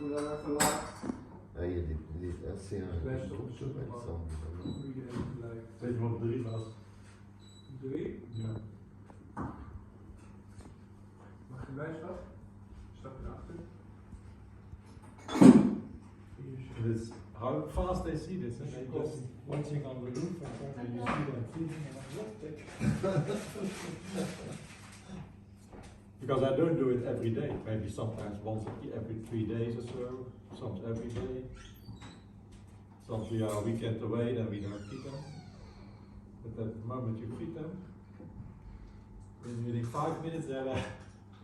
du dann even laat. Ja, dit SCA. Best op de supermarkt. Iedereen gelijk. Weet je wat 3 was? 3. Ja. Mag je bijstap? Stap erachter. And it's how fast they see this, and they just watching on the roof and you see them feeding and I'm like, because I don't do it every day, maybe sometimes once every 3 days or so, sometimes every day. Sometimes we are a weekend away, then we don't feed them. But at the moment you feed them, within 5 minutes they're